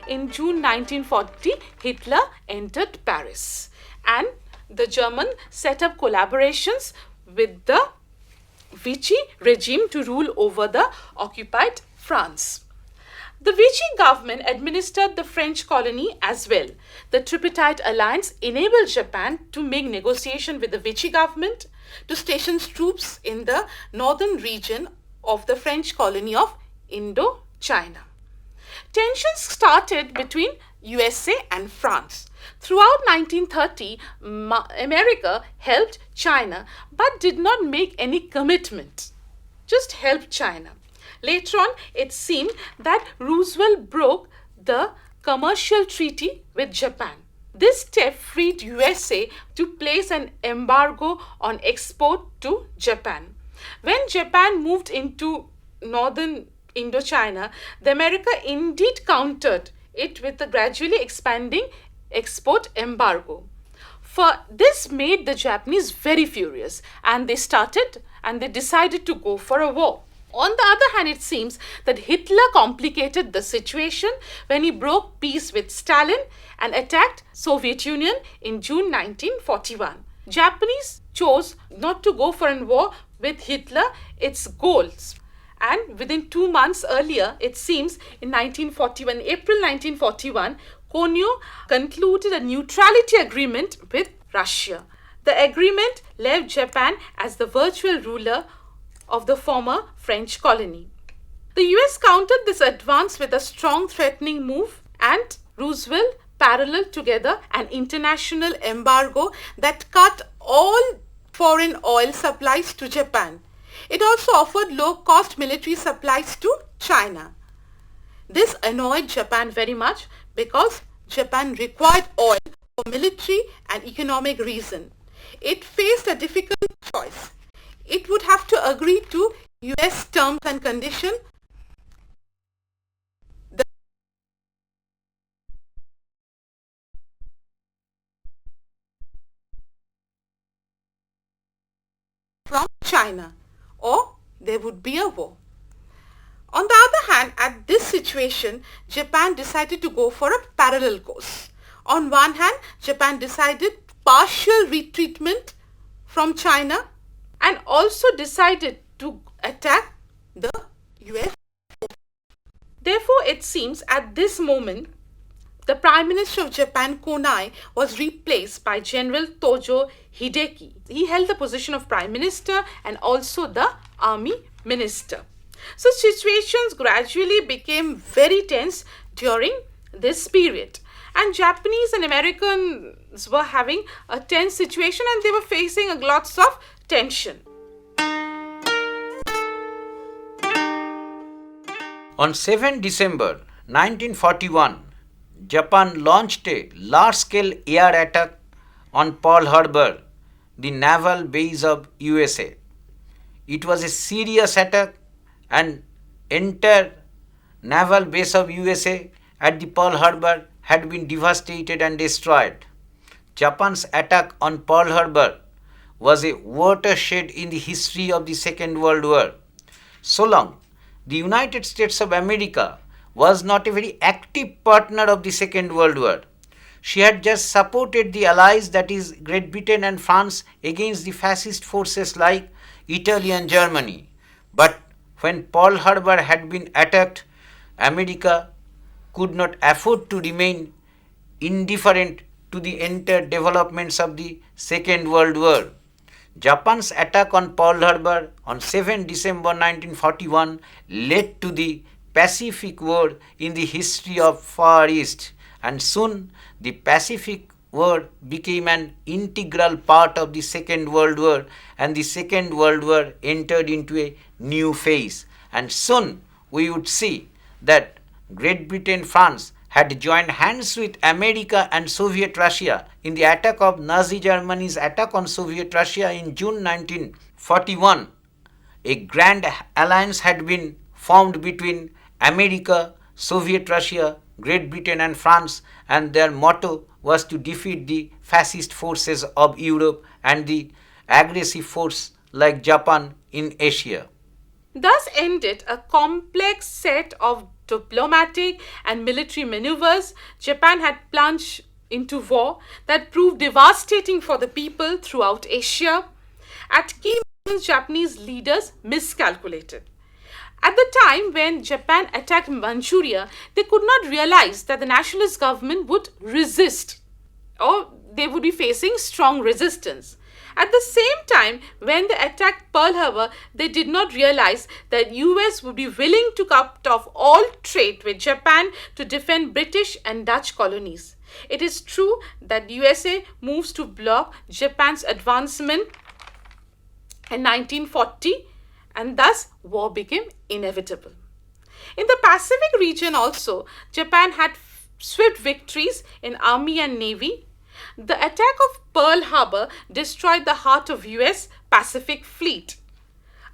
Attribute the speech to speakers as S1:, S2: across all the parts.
S1: in June 1940, Hitler entered Paris, and the German set up collaborations with the Vichy regime to rule over the occupied France. The Vichy government administered the French colony as well. The tripartite alliance enabled Japan to make negotiation with the Vichy government to station troops in the northern region of the French colony of Indochina. Tensions started between USA and France. Throughout 1930, America helped China but did not make any commitment, just helped China. Later on, it seemed that Roosevelt broke the commercial treaty with Japan. This step freed USA to place an embargo on export to Japan. When Japan moved into northern Indochina, the America indeed countered it with a gradually expanding export embargo. For this made the Japanese very furious, and they decided to go for a war. On the other hand, it seems that Hitler complicated the situation when he broke peace with Stalin and attacked Soviet Union in June 1941. Japanese chose not to go for a war with Hitler, its goals. And within 2 months earlier, it seems in April 1941, Konyo concluded a neutrality agreement with Russia. The agreement left Japan as the virtual ruler of the former French colony. The US countered this advance with a strong threatening move, and Roosevelt paralleled together an international embargo that cut all foreign oil supplies to Japan. It also offered low-cost military supplies to China. This annoyed Japan very much because Japan required oil for military and economic reasons. It faced a difficult choice. It would have to agree to US terms and conditions from China, or there would be a war. On the other hand, at this situation, Japan decided to go for a parallel course. On one hand, Japan decided partial retreatment from China and also decided to attack the US. Therefore, it seems at this moment, the Prime Minister of Japan, Konai, was replaced by General Tojo Hideki. He held the position of Prime Minister and also the Army Minister. So situations gradually became very tense during this period. And Japanese and Americans were having a tense situation, and they were facing lots of tension.
S2: On 7 December 1941, Japan launched a large-scale air attack on Pearl Harbour, the naval base of USA. It was a serious attack, and entire naval base of USA at the Pearl Harbour had been devastated and destroyed. Japan's attack on Pearl Harbour was a watershed in the history of the Second World War. So long, the United States of America was not a very active partner of the Second World War. She had just supported the allies, that is Great Britain and France, against the fascist forces like Italy and Germany. But when Pearl Harbour had been attacked, America could not afford to remain indifferent to the entire developments of the Second World War. Japan's attack on Pearl Harbour on 7 December 1941 led to the Pacific War in the history of Far East, and soon the Pacific War became an integral part of the Second World War, and the Second World War entered into a new phase. And soon we would see that Great Britain, France had joined hands with America and Soviet Russia in the attack of Nazi Germany's attack on Soviet Russia in June 1941. A grand alliance had been formed between America, Soviet Russia, Great Britain and France, and their motto was to defeat the fascist forces of Europe and the aggressive force like Japan in Asia.
S1: Thus ended a complex set of diplomatic and military maneuvers, Japan had plunged into war that proved devastating for the people throughout Asia. At key moments, Japanese leaders miscalculated. At the time when Japan attacked Manchuria, they could not realize that the nationalist government would resist, or they would be facing strong resistance. At the same time, when they attacked Pearl Harbor, they did not realize that US would be willing to cut off all trade with Japan to defend British and Dutch colonies. It is true that USA moves to block Japan's advancement in 1940, and thus war became inevitable. In the Pacific region also, Japan had swift victories in army and navy. The attack of Pearl Harbor destroyed the heart of US Pacific Fleet.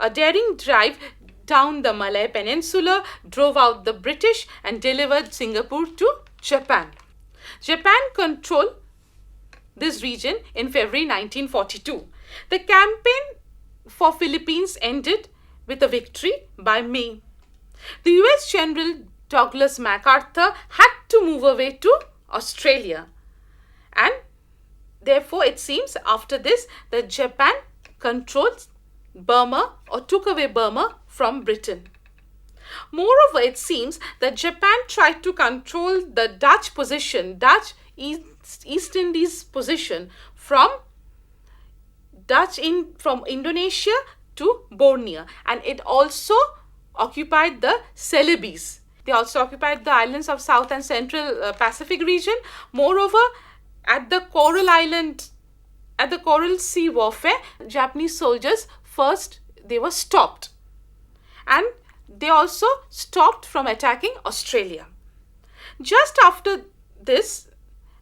S1: A daring drive down the Malay Peninsula drove out the British and delivered Singapore to Japan. Japan controlled this region in February 1942. The campaign for Philippines ended with a victory by May. The US General Douglas MacArthur had to move away to Australia. And therefore, it seems after this that Japan controlled Burma or took away Burma from Britain. Moreover, it seems that Japan tried to control the Dutch position, Dutch East Indies position from Indonesia to Borneo, and it also occupied the Celebes. They also occupied the islands of South and Central Pacific region. Moreover, at the Coral Sea warfare, Japanese soldiers first they were stopped, and they also stopped from attacking Australia. Just after this,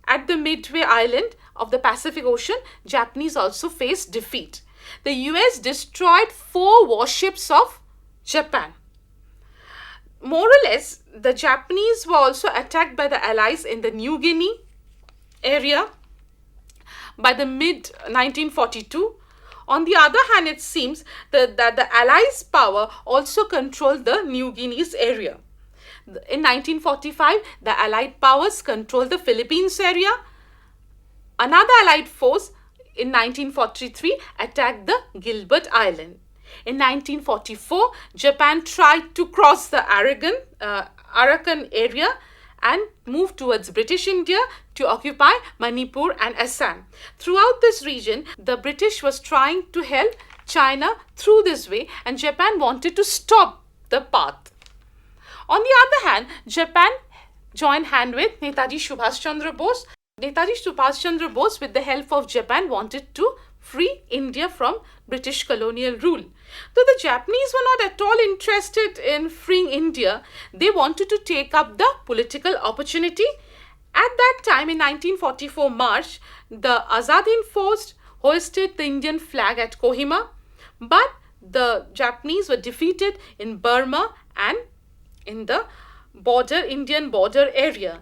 S1: at the Midway Island of the Pacific Ocean, Japanese also faced defeat. The US destroyed 4 warships of Japan. More or less, the Japanese were also attacked by the Allies in the New Guinea area by the mid-1942. On the other hand, it seems that the Allies' power also controlled the New Guinea's area. In 1945, the Allied powers controlled the Philippines area. Another Allied force in 1943 attacked the Gilbert Island. In 1944, Japan tried to cross the Arakan area and move towards British India to occupy Manipur and Assam. Throughout this region, the British was trying to help China through this way, and Japan wanted to stop the path. On the other hand, Japan joined hand with Netaji Subhash Chandra Bose. Netaji Subhash Chandra Bose, with the help of Japan, wanted to free India from British colonial rule. Though the Japanese were not at all interested in freeing India, they wanted to take up the political opportunity. At that time, in 1944 March, the Azad Hind Force hoisted the Indian flag at Kohima, but the Japanese were defeated in Burma and in the Indian border area.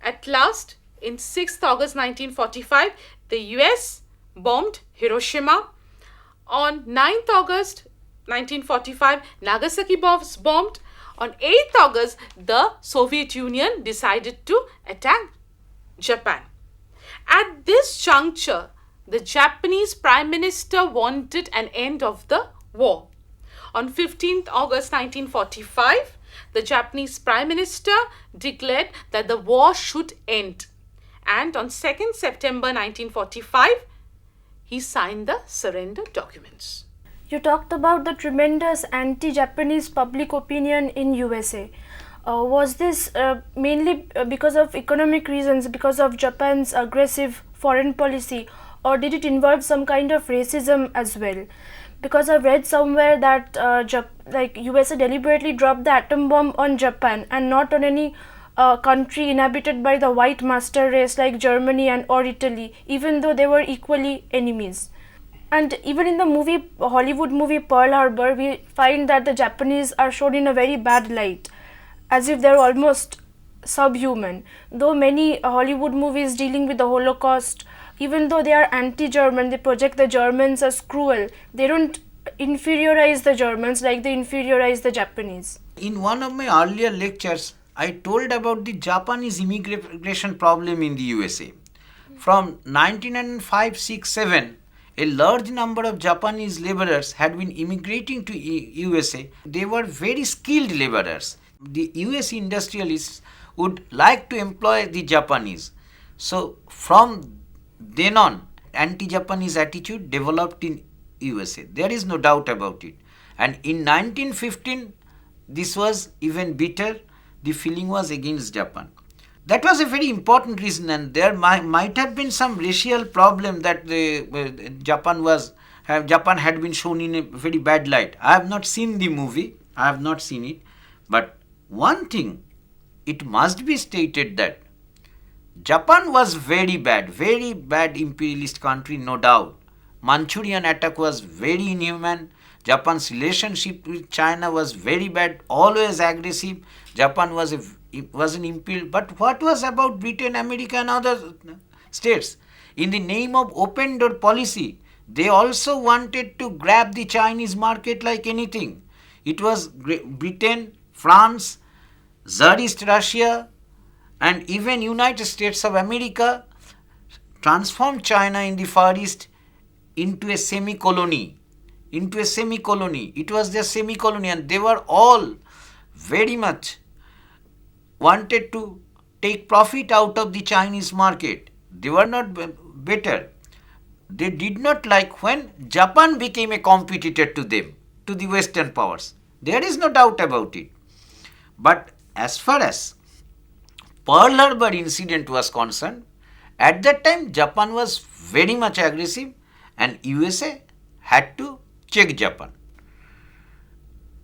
S1: At last, in 6th August 1945, the US bombed Hiroshima. On 9th August 1945, Nagasaki was bombed. On 8th August, the Soviet Union decided to attack Japan. At this juncture, the Japanese Prime Minister wanted an end of the war. On 15th August 1945, the Japanese Prime Minister declared that the war should end. And on 2nd September 1945, he signed the surrender documents.
S3: You talked about the tremendous anti-Japanese public opinion in USA. Was this mainly because of economic reasons, because of Japan's aggressive foreign policy, or did it involve some kind of racism as well? Because I've read somewhere that USA deliberately dropped the atom bomb on Japan and not on any country inhabited by the white master race like Germany or Italy, even though they were equally enemies. And even in the Hollywood movie Pearl Harbor, we find that the Japanese are shown in a very bad light, as if they're almost subhuman. Though many Hollywood movies dealing with the Holocaust, even though they are anti-German, they project the Germans as cruel. They don't inferiorize the Germans like they inferiorize the Japanese.
S2: In one of my earlier lectures, I told about the Japanese immigration problem in the USA. From 1905, 6, 7, a large number of Japanese laborers had been immigrating to USA. They were very skilled laborers. The US industrialists would like to employ the Japanese. So from then on, anti-Japanese attitude developed in USA. There is no doubt about it. And in 1915, this was even bitter. The feeling was against Japan. That was a very important reason, and there might have been some racial problem that Japan had been shown in a very bad light. I have not seen the movie. I have not seen it. But one thing, it must be stated that Japan was very bad imperialist country, no doubt. Manchurian attack was very inhuman. Japan's relationship with China was very bad, always aggressive. Japan was an imperial. But what was about Britain, America and other states? In the name of open door policy, they also wanted to grab the Chinese market like anything. It was Britain, France, Tsarist Russia and even United States of America transformed China in the Far East into a semi-colony. It was their semi-colony, and they were all very much wanted to take profit out of the Chinese market. They were not better. They did not like when Japan became a competitor to them, to the Western powers. There is no doubt about it. But as far as Pearl Harbour incident was concerned, at that time Japan was very much aggressive and USA had to check Japan.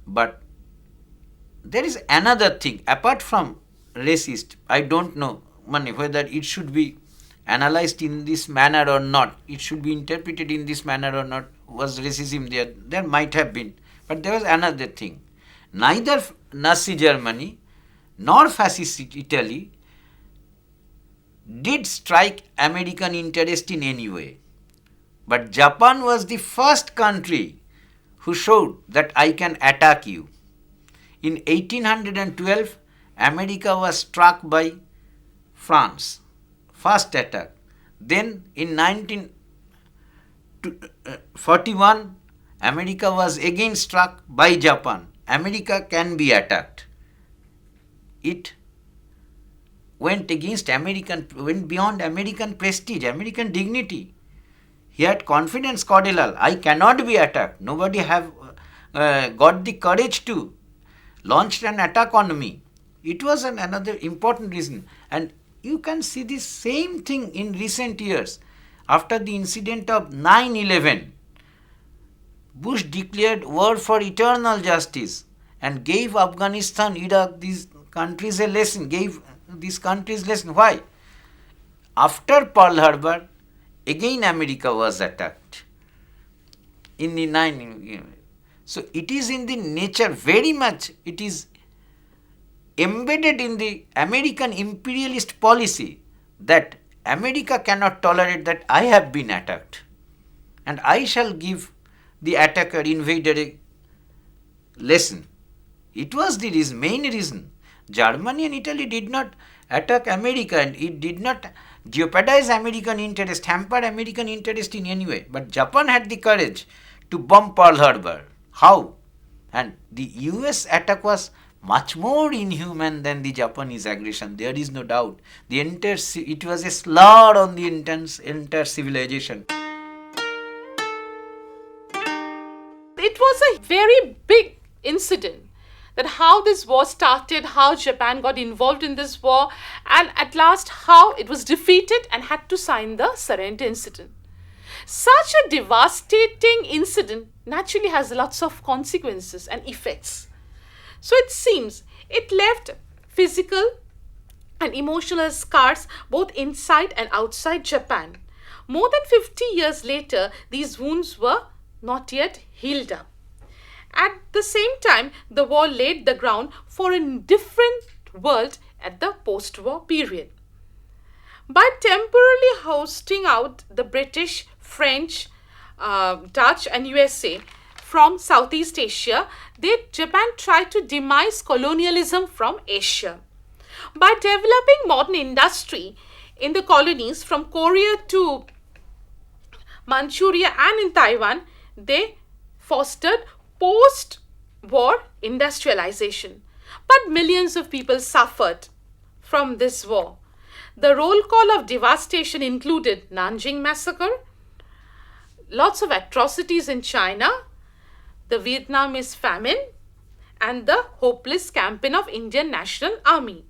S2: But there is another thing, apart from racist, I don't know whether it should be analyzed in this manner or not, it should be interpreted in this manner or not. Was racism there? There might have been. But there was another thing. Neither Nazi Germany nor fascist Italy did strike American interest in any way. But Japan was the first country who showed that I can attack you. In 1812, America was struck by France. First attack. Then in 1941, America was again struck by Japan. America can be attacked. It went beyond American prestige, American dignity. He had confidence, Cordellal. I cannot be attacked. Nobody have got the courage to launch an attack on me. It was another important reason. And you can see the same thing in recent years. After the incident of 9/11, Bush declared war for eternal justice and gave Afghanistan, Iraq, these countries a lesson, Why? After Pearl Harbour, again America was attacked. So it is in the nature, very much, it is embedded in the American imperialist policy that America cannot tolerate that I have been attacked. And I shall give the attacker, invader a lesson. It was the main reason. Germany and Italy did not attack America, and it did not jeopardize American interest, hamper American interest in any way. But Japan had the courage to bomb Pearl Harbour. How? And the US attack was much more inhuman than the Japanese aggression. There is no doubt. It was a slur on the entire civilization.
S1: It was a very big incident, that how this war started, how Japan got involved in this war, and at last how it was defeated and had to sign the surrender incident. Such a devastating incident naturally has lots of consequences and effects. So it seems it left physical and emotional scars both inside and outside Japan. More than 50 years later, these wounds were not yet healed up. At the same time, the war laid the ground for a different world at the post-war period. By temporarily hosting out the British, French, Dutch and USA from Southeast Asia, Japan tried to demise colonialism from Asia. By developing modern industry in the colonies from Korea to Manchuria and in Taiwan, they fostered post-war industrialization. But millions of people suffered from this war. The roll call of devastation included Nanjing massacre, lots of atrocities in China, the Vietnamese famine, and the hopeless campaign of Indian National Army.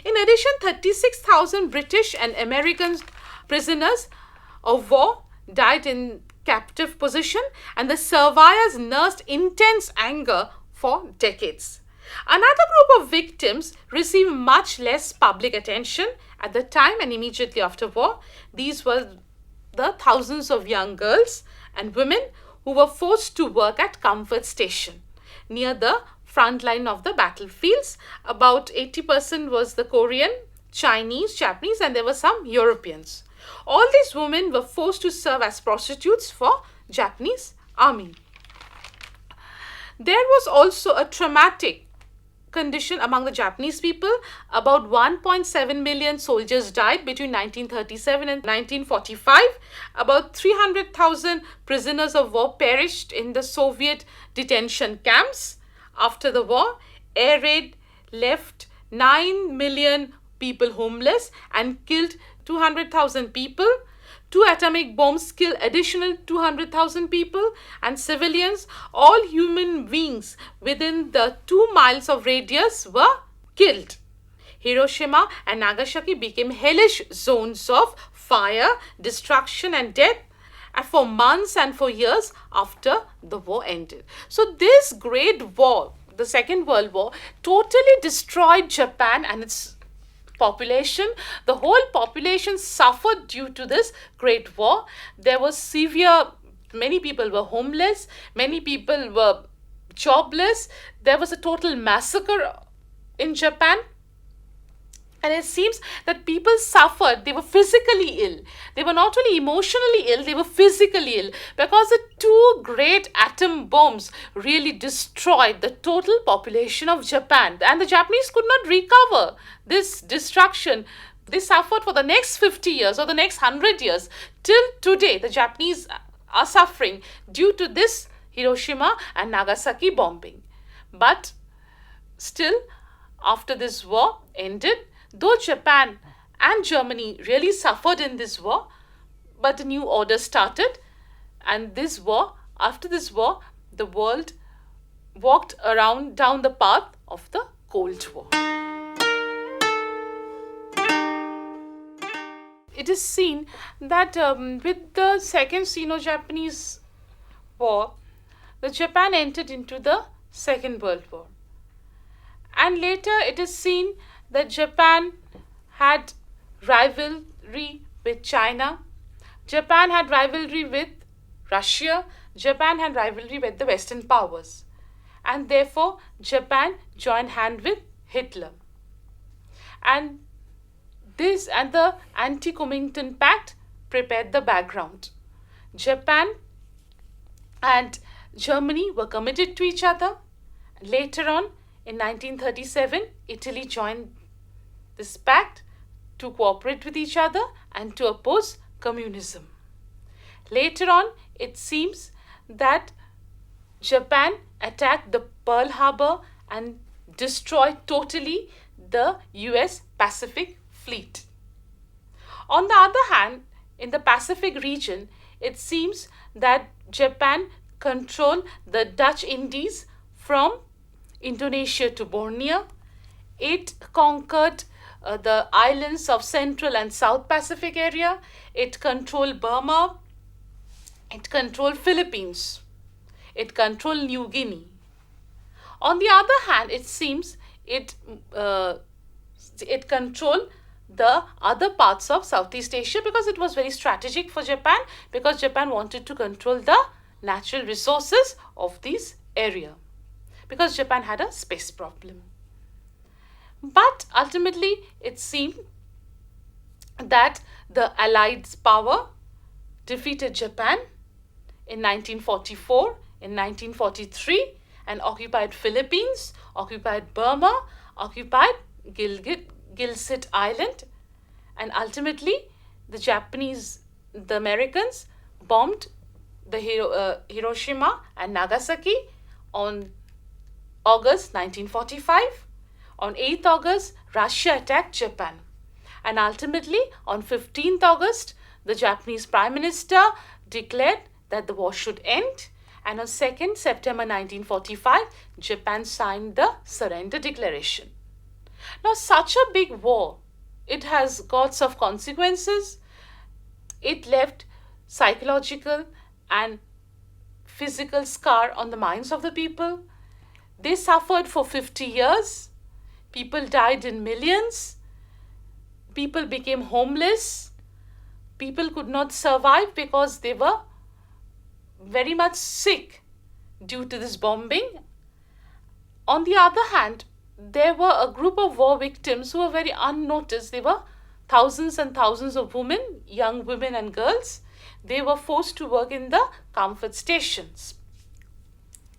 S1: In addition, 36,000 British and American prisoners of war died in captive position, and the survivors nursed intense anger for decades. Another group of victims received much less public attention at the time and immediately after war. These were the thousands of young girls and women who were forced to work at comfort station near the front line of the battlefields. About 80% was the Korean, Chinese, Japanese, and there were some Europeans. All these women were forced to serve as prostitutes for Japanese army. There was also a traumatic condition among the Japanese people. About 1.7 million soldiers died between 1937 and 1945. About 300,000 prisoners of war perished in the Soviet detention camps. After the war, air raid left 9 million people homeless and killed 200,000 people. 2 atomic bombs killed additional 200,000 people and civilians. All human beings within the 2 miles of radius were killed. Hiroshima and Nagasaki became hellish zones of fire, destruction and death for months and for years after the war ended. So this great war, the Second World War, totally destroyed Japan and its population. The whole population suffered due to this great war. There was many people were homeless, many people were jobless. There was a total massacre in Japan. And it seems that people suffered. They were physically ill. They were not only emotionally ill, they were physically ill because the 2 great atom bombs really destroyed the total population of Japan. And the Japanese could not recover this destruction. They suffered for the next 50 years or the next 100 years. Till today, the Japanese are suffering due to this Hiroshima and Nagasaki bombing. But still, after this war ended, though Japan and Germany really suffered in this war, but a new order started, and after this war, the world walked down the path of the Cold War. It is seen that with the Second Sino-Japanese War, the Japan entered into the Second World War. And later it is seen that Japan had rivalry with China, Japan had rivalry with Russia, Japan had rivalry with the Western powers, and therefore Japan joined hand with Hitler. And the Anti-Comintern Pact prepared the background. Japan and Germany were committed to each other. Later on, in 1937, Italy joined this pact to cooperate with each other and to oppose communism. Later on, it seems that Japan attacked the Pearl Harbour and destroyed totally the US Pacific Fleet. On the other hand, in the Pacific region, it seems that Japan controlled the Dutch Indies from Indonesia to Borneo. It conquered the islands of Central and South Pacific area. It controlled Burma. It controlled Philippines. It controlled New Guinea. On the other hand, it seems it controlled the other parts of Southeast Asia because it was very strategic for Japan, because Japan wanted to control the natural resources of this area, because Japan had a space problem. But ultimately, it seemed that the Allied power defeated Japan in 1944 in 1943 and occupied Philippines, occupied Burma, occupied Gilsit Island, and ultimately the Americans bombed the Hiroshima and Nagasaki on August 1945. On 8th August, Russia attacked Japan. And ultimately, on 15th August, the Japanese Prime Minister declared that the war should end. And on 2nd September 1945, Japan signed the Surrender Declaration. Now, such a big war, it has lots of consequences. It left psychological and physical scar on the minds of the people. They suffered for 50 years. People died in millions. People became homeless. People could not survive because they were very much sick due to this bombing. On the other hand, there were a group of war victims who were very unnoticed. They were thousands and thousands of women, young women and girls. They were forced to work in the comfort stations.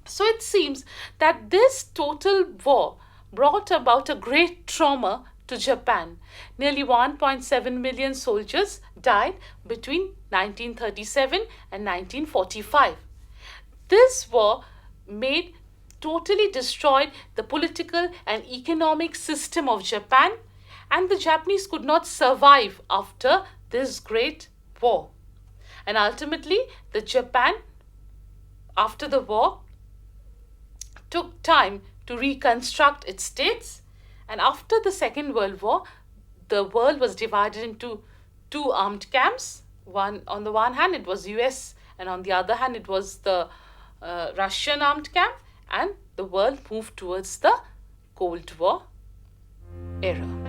S1: So it seems that this total war brought about a great trauma to Japan. Nearly 1.7 million soldiers died between 1937 and 1945. This war totally destroyed the political and economic system of Japan, and the Japanese could not survive after this great war. And ultimately, the Japan, after the war, took time to reconstruct its states. And after the Second World War, the world was divided into two armed camps. On the one hand, it was US, and on the other hand, it was the Russian armed camp. And the world moved towards the Cold War era.